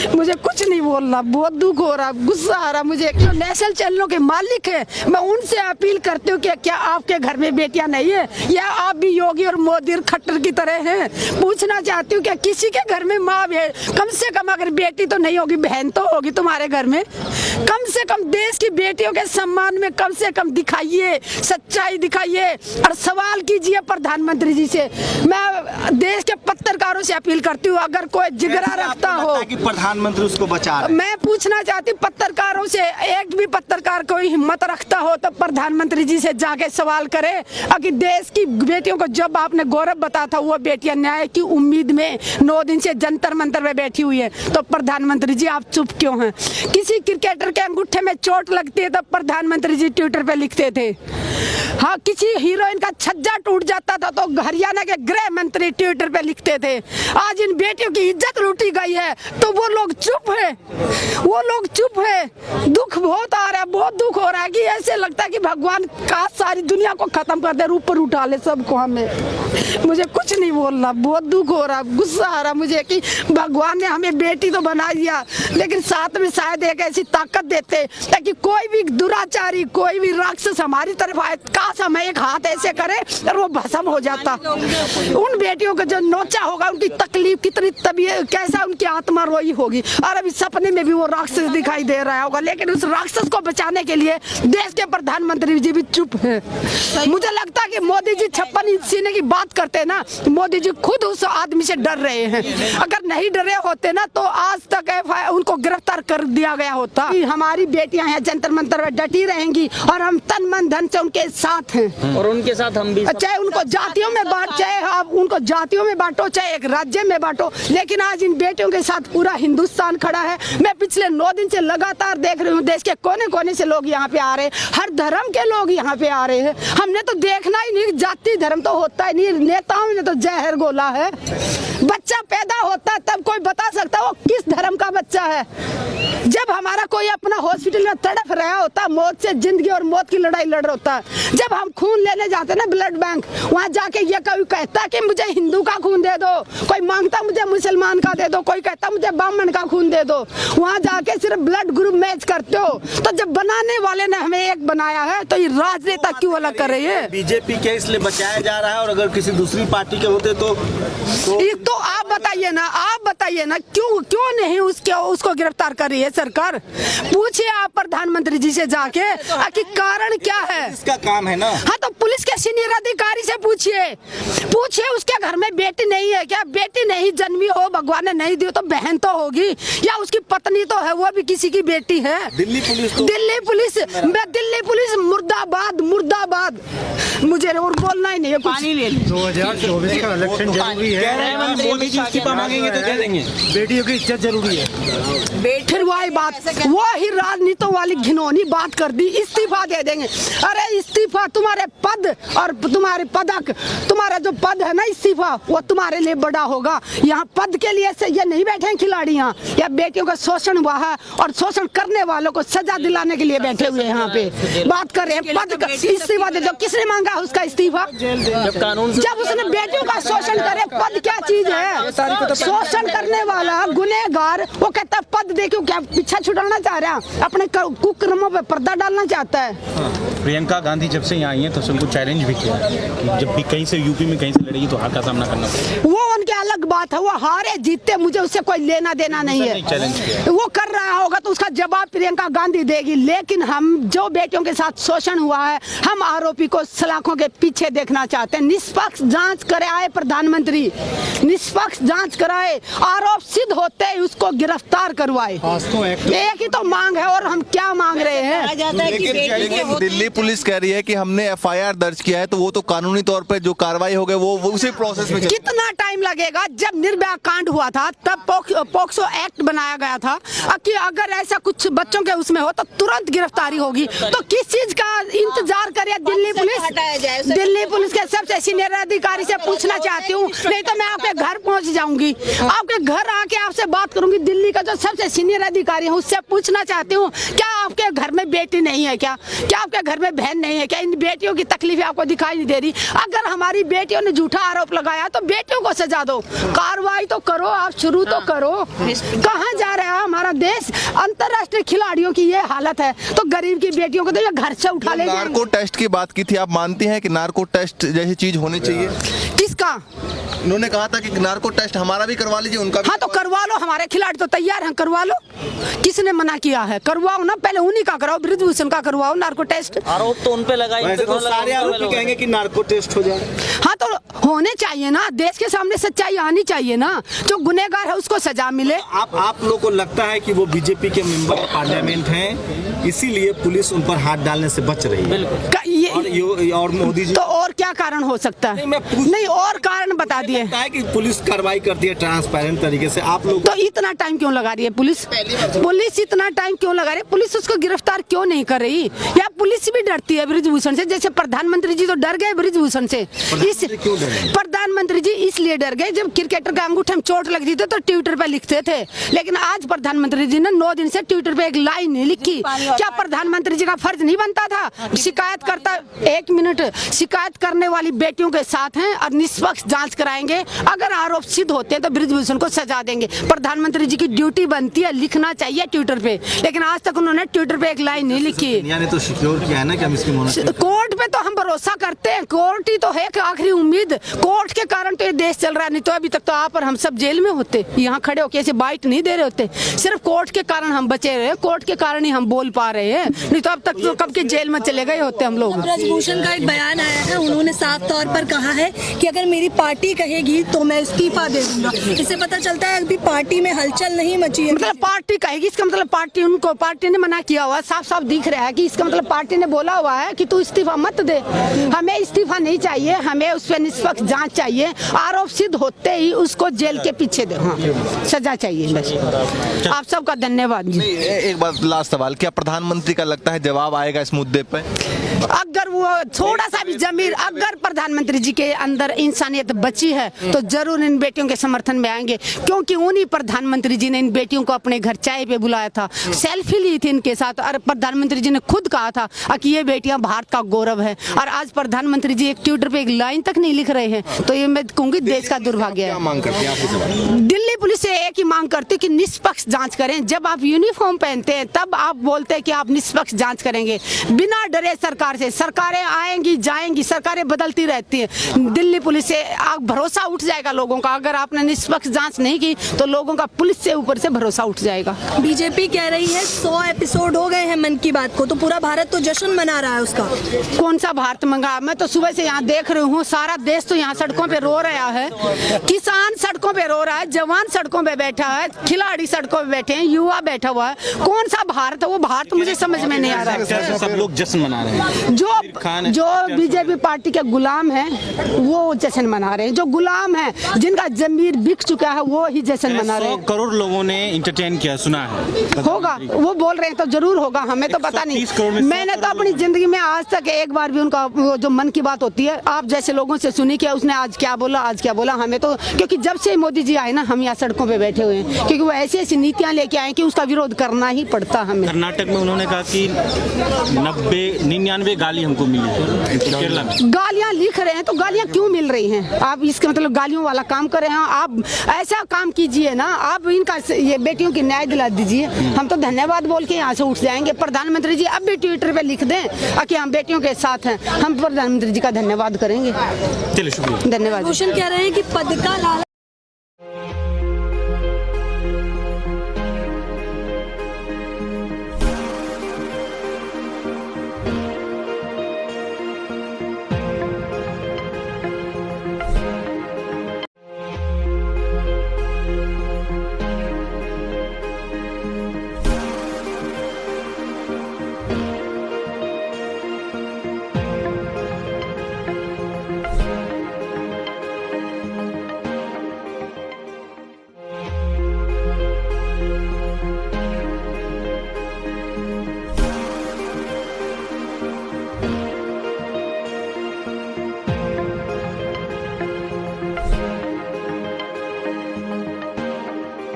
मुझे कुछ नहीं बोलना, बहुत दुख हो रहा, गुस्सा आ रहा मुझे। जो नेशनल चैनलों के मालिक है, मैं उनसे अपील करती हूँ कि क्या आपके घर में बेटियां नहीं है, या आप भी योगी और मोदी और खट्टर की तरह हैं? पूछना चाहती हूँ क्या किसी के घर में माँ है, कम से कम अगर बेटी तो नहीं होगी, बहन तो होगी तुम्हारे घर में। कम से कम देश की बेटियों के सम्मान में कम से कम दिखाइए, सच्चाई दिखाइए और सवाल कीजिए प्रधानमंत्री जी से। मैं देश के पत्रकारों से अपील करती हूँ, अगर कोई जिगरा रखता हो कि प्रधानमंत्री उसको बचा रहे। मैं पूछना चाहती हूँ पत्रकारों से, एक भी पत्रकार कोई हिम्मत रखता हो तो प्रधानमंत्री जी से जाके सवाल करे कि देश की बेटियों को जब आपने गौरव बताया था, वो बेटियां न्याय की उम्मीद में 9 दिन से जंतर मंतर में बैठी हुई है, तो प्रधानमंत्री जी आप चुप क्यों हैं? किसी क्रिकेटर के अंगूठे में चोट लगती है तो प्रधानमंत्री जी ट्विटर पे लिखते थे। हाँ, किसी हीरोइन का छज्जा टूट जाता था तो हरियाणा के गृह मंत्री ट्विटर पे लिखते थे। आज इन बेटियों की इज्जत लूटी गई है तो वो लोग चुप है, वो लोग चुप है। दुख बहुत आ रहा है, बहुत दुख हो रहा है कि ऐसे लगता है कि भगवान का सारी दुनिया को खत्म कर दे, ऊपर उठा ले सबको हमें। मुझे कुछ नहीं बोलना, बहुत दुख हो रहा, गुस्सा आ रहा मुझे कि भगवान ने हमें बेटी तो बना दिया, लेकिन साथ में शायद एक ऐसी ताकत देते ताकि कोई भी दुराचारी, कोई भी राक्षस हमारी तरफ आए, काश हम एक हाथ ऐसे करे और वो भस्म हो जाता। उन बेटियों को जो नोचा होगा, उनकी तकलीफ कितनी तबीयत, कैसा उनकी आत्मा रोई होगी। और अभी सपने में भी वो राक्षस दिखाई दे रहा होगा, लेकिन उस राक्षस को बचाने के लिए देश के प्रधानमंत्री जी भी चुप है। मुझे लगता है कि मोदी जी 56 इंच सीने की बात करते हैं ना, मोदी जी खुद उस आदमी से डर रहे हैं। अगर नहीं डरे होते ना तो आज तक उनको गिरफ्तार कर दिया गया होता। हमारी बेटियां हैं, जंतर मंतर में डटी रहेंगी और हम तन मन धन से उनके साथ हैं, और उनके साथ हम भी, चाहे उनको जातियों में बांट, चाहे आप उनको जातियों में बांटो, चाहे एक राज्य में बांटो, लेकिन आज इन बेटियों के साथ पूरा हिंदुस्तान खड़ा है। मैं पिछले 9 दिन से लगातार देख रही हूँ, देश के कोने कोने से लोग यहाँ पे आ रहे हैं, हर धर्म के लोग यहाँ पे आ रहे हैं। हमने तो देखना ही नहीं, जाति धर्म तो होता ही नहीं, नेताओं ने तो जहर घोला है। बच्चा पैदा होता है तब कोई बता सकता है वो किस धर्म का बच्चा है। जब हमारा कोई अपना हॉस्पिटल में तड़प रहा होता, मौत से जिंदगी और मौत की लड़ाई लड़ रहा होता, जब हम खून लेने जाते ना ब्लड बैंक, वहाँ जाके ये कोई कहता कि मुझे हिंदू का खून दे दो, कोई मांगता मुझे मुसलमान का दे दो, कोई कहता मुझे ब्राह्मण का खून दे दो, वहाँ जाके सिर्फ ब्लड ग्रुप मैच करते हो। तो जब बनाने वाले ने हमें एक बनाया है तो ये राजनेता क्यों अलग कर रही है? बीजेपी के इसलिए बचाया जा रहा है, और अगर किसी दूसरी पार्टी के होते तो आप बताइए ना, आप बताइए ना, क्यों नहीं उसको गिरफ्तार कर रही है सरकार? पूछिए आप प्रधानमंत्री जी से जाके कि कारण क्या है। इसका काम है ना। हाँ, तो पुलिस के सीनियर अधिकारी से पूछिए उसके घर में बेटी नहीं है क्या? बेटी नहीं जन्मी हो, भगवान ने नहीं दी तो बहन तो होगी, या उसकी पत्नी तो है, वो भी किसी की बेटी है। दिल्ली पुलिस मुर्दाबाद, मुर्दाबाद। मुझे और बोलना ही नहीं है कुछ। 2024 का इलेक्शन जरूरी है, मोदी जी इस्तीफा मांगेंगे तो दे देंगे। बेटियों की इज्जत जरूरी है। फिर वही बात, वही राजनीतियों वाली घिनौनी बात कर दी, इस्तीफा दे देंगे। अरे इस्तीफा तुम्हारे पद और तुम्हारे पदक, तुम्हारा जो पद है ना, इस्तीफा वो तुम्हारे लिए बड़ा होगा। यहाँ पद के लिए से ये नहीं बैठे हैं खिलाड़ी, यहाँ या बेटियों का शोषण हुआ है और शोषण करने वालों को सजा दिलाने के लिए बैठे हुए यहाँ पे बात कर रहे हैं। पद का इस्तीफा दे दो, किसने मांगा उसका इस्तीफा? जब उसने बेटियों का शोषण करे, पद क्या चीज है? शोषण करने वाला गुनहगार वो कहता है पद दे, क्यों? क्या पीछा छुड़ाना चाह रहा है? अपने कुकर्मों पे पर्दा डालना चाहता है। प्रियंका गांधी जब से यहाँ आई हैं तो उनको चैलेंज भी किया कि जब भी कहीं से यूपी में कहीं से लड़ेगी तो हार का सामना करना पड़ेगा। वो उनके अलग बात है, वो हारे जीतते मुझे उससे कोई लेना देना नहीं है। चैलेंज किया वो कर रहा होगा तो उसका जवाब प्रियंका गांधी देगी, लेकिन हम जो बेटियों के साथ शोषण हुआ है, हम आरोपी को सलाखों के पीछे देखना चाहते हैं। निष्पक्ष जांच कराए प्रधानमंत्री, निष्पक्ष जांच कराए, आरोप सिद्ध होते ही उसको गिरफ्तार करवाए। एक ही तो मांग है, और हम क्या मांग रहे हैं? लेकिन दिल्ली पुलिस कह रही है कि हमने FIR दर्ज किया है, तो वो तो कानूनी तौर पे जो कार्रवाई हो गई वो उसी प्रोसेस में। कितना टाइम लगेगा? जब निर्भया कांड हुआ था तब पोक्सो एक्ट बनाया गया था कि अगर ऐसा कुछ बच्चों के उसमें हो तो तुरंत गिरफ्तारी होगी। तो किस चीज का इंतजार करे दिल्ली पुलिस? दिल्ली पुलिस के सबसे सीनियर अधिकारी से पूछना चाहती हूँ, नहीं तो मैं आपके घर पहुँच जाऊंगी, आपके घर आके आपसे बात करूंगी। दिल्ली का जो सबसे सीनियर अधिकारी है उससे पूछना चाहती हूँ, क्या आपके घर में बेटी नहीं है? क्या आपके घर में बहन नहीं है? क्या इन बेटियों की तकलीफें आपको दिखाई नहीं दे रही? अगर हमारी बेटियों ने झूठा आरोप लगाया तो बेटियों को सजा दो, कार्रवाई तो करो, आप शुरू तो करो। कहाँ जा रहा है हमारा देश? अंतर्राष्ट्रीय खिलाड़ियों की ये हालत है तो गरीब की बेटियों को तो ये घर से उठा ले जाएंगे। नार्को टेस्ट की बात की थी, आप मानती हैं कि नार्को टेस्ट जैसी चीज होनी चाहिए? किसका? उन्होंने कहा था कि नार्को टेस्ट हमारा भी करवा लीजिए, उनका भी। हाँ तो करवा लो, हमारे खिलाड़ी तो तैयार हैं, करवा लो। किसने मना किया है? करवाओ ना, पहले उन्हीं का कराओ, बृजभूषण का करवाओ नार्को टेस्ट। आरोप तो उन पे लगाए, तो सारे आरोपी कहेंगे कि नार्को टेस्ट हो जाए। हाँ तो होने चाहिए ना, देश के सामने सच्चाई आनी चाहिए ना, जो गुनहगार है उसको सजा मिले। आप लोग को लगता है कि वो बीजेपी के मेंबर ऑफ पार्लियामेंट हैं, इसीलिए पुलिस उन पर हाथ डालने से बच रही है? और मोदी जी तो और क्या कारण हो सकता है? नहीं और कारण बता दिए है कि पुलिस कार्रवाई करती है ट्रांसपेरेंट तरीके से। आप लोग तो इतना टाइम क्यों लगा रही है पुलिस? पुलिस इतना टाइम क्यों लगा रही है? पुलिस उसको गिरफ्तार क्यों नहीं कर रही? या पुलिस भी डरती है बृजभूषण से? जैसे प्रधानमंत्री जी तो डर गए बृजभूषण से। प्रधानमंत्री जी इसलिए डर गए, जब क्रिकेटर के अंगूठे में चोट लगती थी तो ट्विटर पे लिखते थे, लेकिन आज प्रधानमंत्री जी ने 9 दिन से ट्विटर पे एक लाइन नहीं लिखी। क्या प्रधानमंत्री जी का फर्ज नहीं बनता था? शिकायत करता, 1 मिनट, शिकायत करने वाली बेटियों के साथ हैं और निष्पक्ष जांच कराएंगे। अगर आरोप सिद्ध होते हैं तो बृजभूषण को सजा देंगे। प्रधानमंत्री जी की ड्यूटी बनती है लिखना चाहिए ट्विटर पे, लेकिन आज तक उन्होंने ट्विटर पे एक लाइन नहीं लिखी। ने तो सिक्योर किया है ना कि हम इसकी कोर्ट पे तो हम भरोसा करते हैं, कोर्ट ही तो है आखिरी उम्मीद। कोर्ट के कारण तो ये देश चल रहा है, नहीं तो अभी तक तो आप और हम सब जेल में होते, यहाँ खड़े होके ऐसे बाइट नहीं दे रहे होते। सिर्फ कोर्ट के कारण हम बचे रहे, कोर्ट के कारण ही हम बोल पा रहे हैं, नहीं तो अब तक तो कब के जेल में चले गए होते हम लोग। बृजभूषण का एक बयान आया है, उन्होंने साफ तौर पर कहा है कि अगर मेरी पार्टी कहेगी तो मैं इस्तीफा दे दूंगा। इससे पता चलता है अभी पार्टी में हलचल नहीं मची है। मतलब पार्टी कहेगी, इसका मतलब पार्टी, उनको पार्टी ने मना किया हुआ, साफ साफ दिख रहा है कि इसका मतलब पार्टी ने बोला हुआ है कि तू इस्तीफा मत दे। हमें इस्तीफा नहीं चाहिए, हमें उस पर निष्पक्ष जांच चाहिए, आरोप सिद्ध होते ही उसको जेल के पीछे दे, हाँ, सजा चाहिए बस। आप सबका धन्यवाद जी। एक बात लास्ट सवाल, क्या प्रधानमंत्री का लगता है जवाब आएगा इस मुद्दे पे? अगर वो थोड़ा सा भी जमीर, अगर प्रधानमंत्री जी के अंदर इंसानियत बची है तो जरूर इन बेटियों के समर्थन में आएंगे, क्योंकि उन्हीं प्रधानमंत्री जी ने इन बेटियों को अपने घर चाय पे बुलाया था, सेल्फी ली थी इनके साथ, और प्रधानमंत्री जी ने खुद कहा था कि ये बेटियां भारत का गौरव है। और आज प्रधानमंत्री जी एक ट्विटर पे एक लाइन तक नहीं लिख रहे हैं, तो ये मैं कहूँगी देश का दुर्भाग्य है। मांग करते हैं दिल्ली पुलिस से एक ही मांग करती कि निष्पक्ष जांच करें। जब आप यूनिफॉर्म पहनते हैं तब आप बोलते हैं कि आप निष्पक्ष जांच करेंगे, बिना डरे सरकार से। सरकारें आएंगी जाएंगी, सरकारें बदलती रहती हैं। दिल्ली पुलिस से भरोसा उठ जाएगा लोगों का। अगर आपने निष्पक्ष जांच नहीं की तो लोगों का पुलिस से ऊपर से भरोसा उठ जाएगा। बीजेपी कह रही है 100 एपिसोड हो गए हैं मन की बात को, तो पूरा भारत तो जश्न मना रहा है उसका। कौन सा भारत मंगा? मैं तो सुबह से यहाँ देख रही हूँ, सारा देश तो यहाँ सड़कों पे रो रहा है, किसान सड़कों पे रो रहा है, जवान सड़कों पे बैठा है, खिलाड़ी सड़कों पे बैठे हैं, युवा बैठा हुआ है। कौन सा भारत है वो? भारत मुझे समझ में नहीं आ रहा है। सब लोग जश्न मना रहे हैं। जो बीजेपी पार्टी के गुलाम हैं वो जश्न मना रहे हैं, जो गुलाम हैं, जिनका जमीर बिक चुका है, वो ही जश्न मना रहे हैं। 100 करोड़ लोगों ने इंटरटेन किया, सुना है। होगा, वो बोल रहे हैं तो जरूर होगा, हमें तो पता नहीं। मैंने तो अपनी जिंदगी में आज तक एक बार भी उनका वो जो मन की बात होती है आप जैसे लोगों से सुनी कि उसने आज क्या बोला, आज क्या बोला, हमें तो, क्योंकि जब से मोदी जी आए ना हम यहाँ सड़कों पे बैठे हुए हैं, क्योंकि वो ऐसी ऐसी नीतियाँ लेके आए कि उसका विरोध करना ही पड़ता हमें। कर्नाटक में उन्होंने कहा कि 99 गाली हमको मिली है। केरला में गालियाँ लिख रहे हैं तो गालियाँ क्यों मिल रही हैं? आप इसका मतलब गालियों वाला काम कर रहे हैं। आप ऐसा काम कीजिए ना, आप इनका ये बेटियों की न्याय दिला दीजिए, हम तो धन्यवाद बोल के यहाँ से उठ जाएंगे। प्रधानमंत्री जी अब भी ट्विटर पे लिख दें कि हम बेटियों के साथ हैं, हम प्रधानमंत्री जी का धन्यवाद करेंगे। चलिए शुक्रिया, धन्यवाद। भूषण कह रहे हैं कि पद का लालच